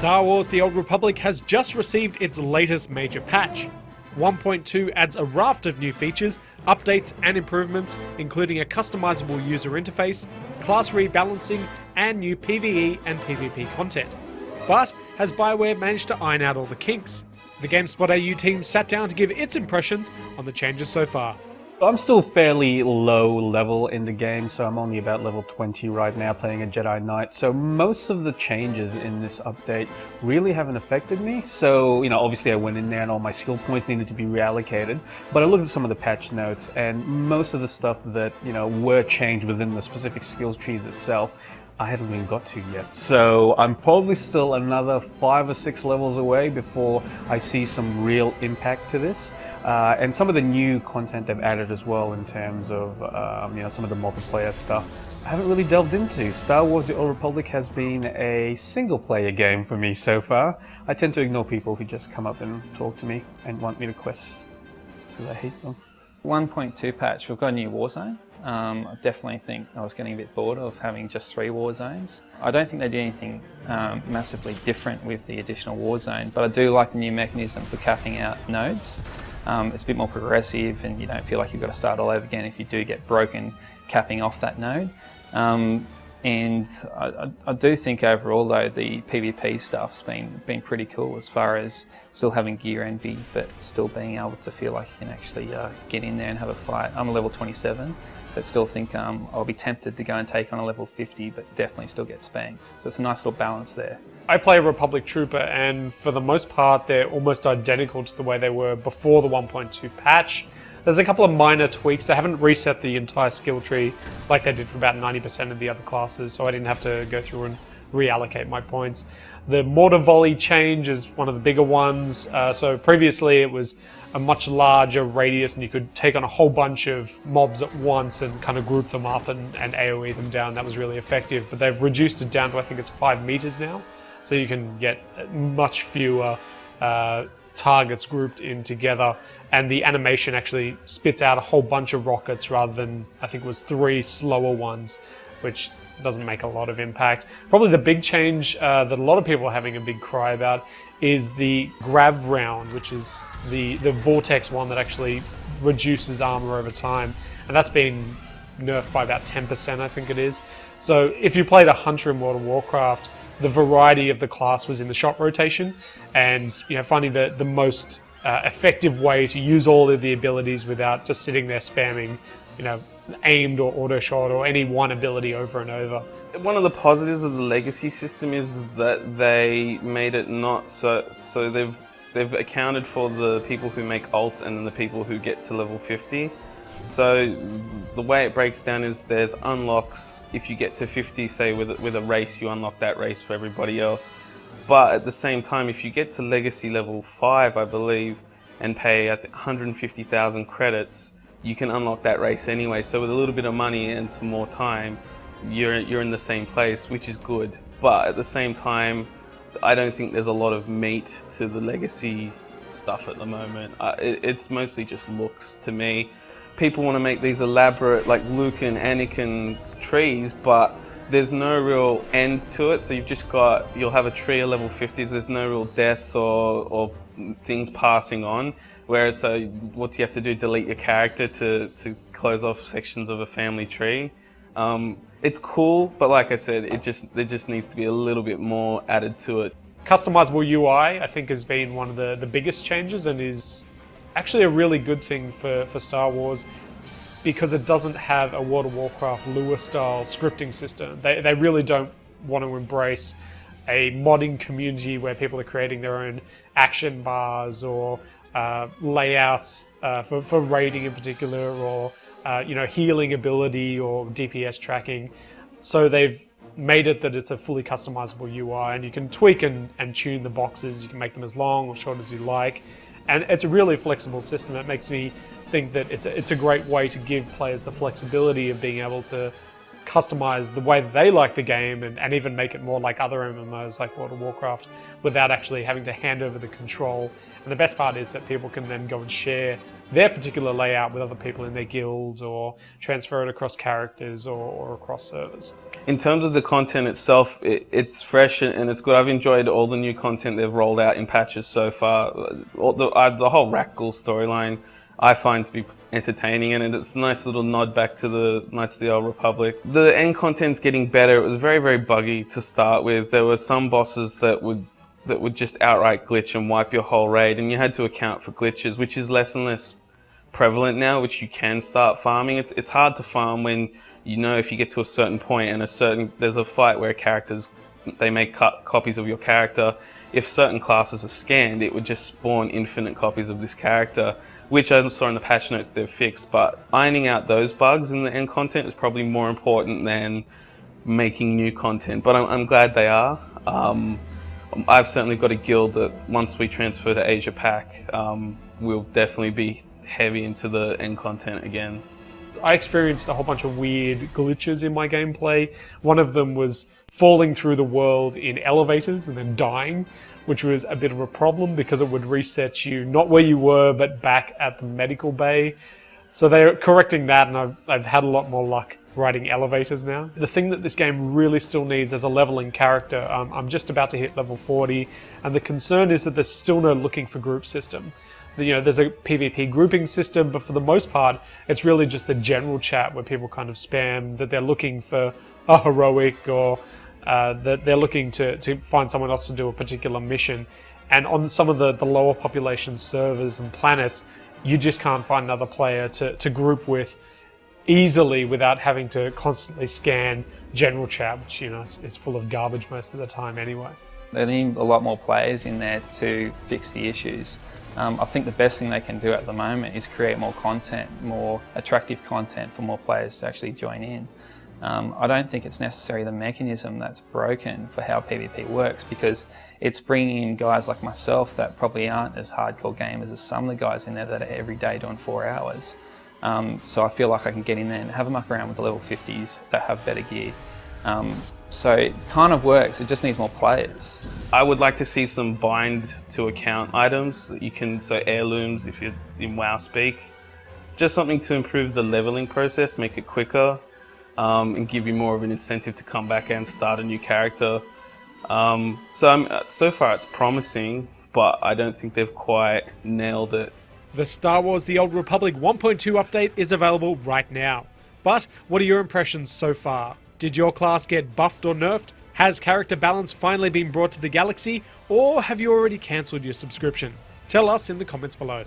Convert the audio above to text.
Star Wars: The Old Republic has just received its latest major patch. 1.2 adds a raft of new features, updates and improvements, including a customizable user interface, class rebalancing, and new PvE and PvP content. But has BioWare managed to iron out all the kinks? The GameSpot AU team sat down to give its impressions on the changes so far. I'm still fairly low level in the game, so I'm only about level 20 right now playing a Jedi Knight. So most of the changes in this update really haven't affected me. So, obviously I went in there and all my skill points needed to be reallocated. But I looked at some of the patch notes and most of the stuff that, were changed within the specific skills trees itself, I haven't even got to yet. So I'm probably still another 5 or 6 levels away before I see some real impact to this. And some of the new content they've added as well in terms of some of the multiplayer stuff I haven't really delved into. Star Wars: The Old Republic has been a single player game for me so far. I tend to ignore people who just come up and talk to me and want me to quest because I hate them. 1.2 patch, we've got a new war zone. I definitely think I was getting a bit bored of having just 3 war zones. I don't think they did anything massively different with the additional war zone, but I do like the new mechanism for capping out nodes. It's a bit more progressive and you don't feel like you've got to start all over again if you do get broken capping off that node. And I do think overall though the PvP stuff's been pretty cool as far as still having gear envy but still being able to feel like you can actually get in there and have a fight. I'm a level 27 but still think I'll be tempted to go and take on a level 50 but definitely still get spanked. So it's a nice little balance there. I play Republic Trooper, and for the most part they're almost identical to the way they were before the 1.2 patch. There's a couple of minor tweaks. They haven't reset the entire skill tree like they did for about 90% of the other classes, so I didn't have to go through and reallocate my points. The mortar volley change is one of the bigger ones. So previously it was a much larger radius and you could take on a whole bunch of mobs at once and kind of group them up and AoE them down. That was really effective, but they've reduced it down to I think it's 5 meters now. So you can get much fewer targets grouped in together, and the animation actually spits out a whole bunch of rockets rather than, I think it was 3 slower ones, which doesn't make a lot of impact. Probably the big change that a lot of people are having a big cry about is the grab round, which is the vortex one that actually reduces armor over time, and that's been nerfed by about 10%, I think it is. So if you played a hunter in World of Warcraft, the variety of the class was in the shot rotation, and finding the most effective way to use all of the abilities without just sitting there spamming aimed or auto shot or any one ability over and over. One of the positives of the legacy system is that they made it not so they've accounted for the people who make ults and then the people who get to level 50. So the way it breaks down is there's unlocks. If you get to 50, say with a race, you unlock that race for everybody else. But at the same time, if you get to legacy level 5, I believe, and pay 150,000 credits, you can unlock that race anyway. So with a little bit of money and some more time, you're in the same place, which is good. But at the same time, I don't think there's a lot of meat to the legacy stuff at the moment. It's mostly just looks to me. People want to make these elaborate, like Luke and Anakin trees, but there's no real end to it. So you'll have a tree at level 50s, there's no real deaths or things passing on. Whereas, so what do you have to do? Delete your character to close off sections of a family tree. It's cool, but like I said, there just needs to be a little bit more added to it. Customizable UI, I think, has been one of the biggest changes and is actually a really good thing for Star Wars, because it doesn't have a World of Warcraft Lua-style scripting system. They really don't want to embrace a modding community where people are creating their own action bars or layouts for raiding in particular, or healing ability or DPS tracking. So they've made it that it's a fully customizable UI, and you can tweak and tune the boxes. You can make them as long or short as you like. And it's a really flexible system. It makes me think that it's a great way to give players the flexibility of being able to customize the way that they like the game and even make it more like other MMOs like World of Warcraft without actually having to hand over the control And the best part is that people can then go and share their particular layout with other people in their guilds, or transfer it across characters or across servers. In terms of the content itself, it's fresh and it's good. I've enjoyed all the new content they've rolled out in patches so far. The whole Rakghoul storyline I find to be entertaining, and it's a nice little nod back to the Knights of the Old Republic. The end content's getting better. It was very, very buggy to start with. There were some bosses that would just outright glitch and wipe your whole raid, and you had to account for glitches, which is less and less prevalent now, which you can start farming. It's hard to farm when you know if you get to a certain point and there's a fight where characters, they make copies of your character. If certain classes are scanned, it would just spawn infinite copies of this character, which I saw in the patch notes they've fixed. But ironing out those bugs in the end content is probably more important than making new content. But I'm glad they are. I've certainly got a guild that once we transfer to Asia Pac, we'll definitely be heavy into the end content again. I experienced a whole bunch of weird glitches in my gameplay. One of them was falling through the world in elevators and then dying, which was a bit of a problem because it would reset you not where you were but back at the medical bay. So they're correcting that, and I've had a lot more luck riding elevators now. The thing that this game really still needs is a leveling character. I'm just about to hit level 40, and the concern is that there's still no looking for group system. There's a PvP grouping system, but for the most part, it's really just the general chat where people kind of spam that they're looking for a heroic, or that they're looking to find someone else to do a particular mission. And on some of the lower population servers and planets, you just can't find another player to group with easily without having to constantly scan general chat, which is full of garbage most of the time anyway. They need a lot more players in there to fix the issues. I think the best thing they can do at the moment is create more content, more attractive content for more players to actually join in. I don't think it's necessarily the mechanism that's broken for how PvP works, because it's bringing in guys like myself that probably aren't as hardcore gamers as some of the guys in there that are every day doing 4 hours. So I feel like I can get in there and have a muck around with the level 50s that have better gear. So it kind of works, it just needs more players. I would like to see some bind to account items that you can, so heirlooms if you're in WoW speak. Just something to improve the leveling process, make it quicker, and give you more of an incentive to come back and start a new character. So far it's promising, but I don't think they've quite nailed it. The Star Wars The Old Republic 1.2 update is available right now. But what are your impressions so far? Did your class get buffed or nerfed? Has character balance finally been brought to the galaxy? Or have you already cancelled your subscription? Tell us in the comments below.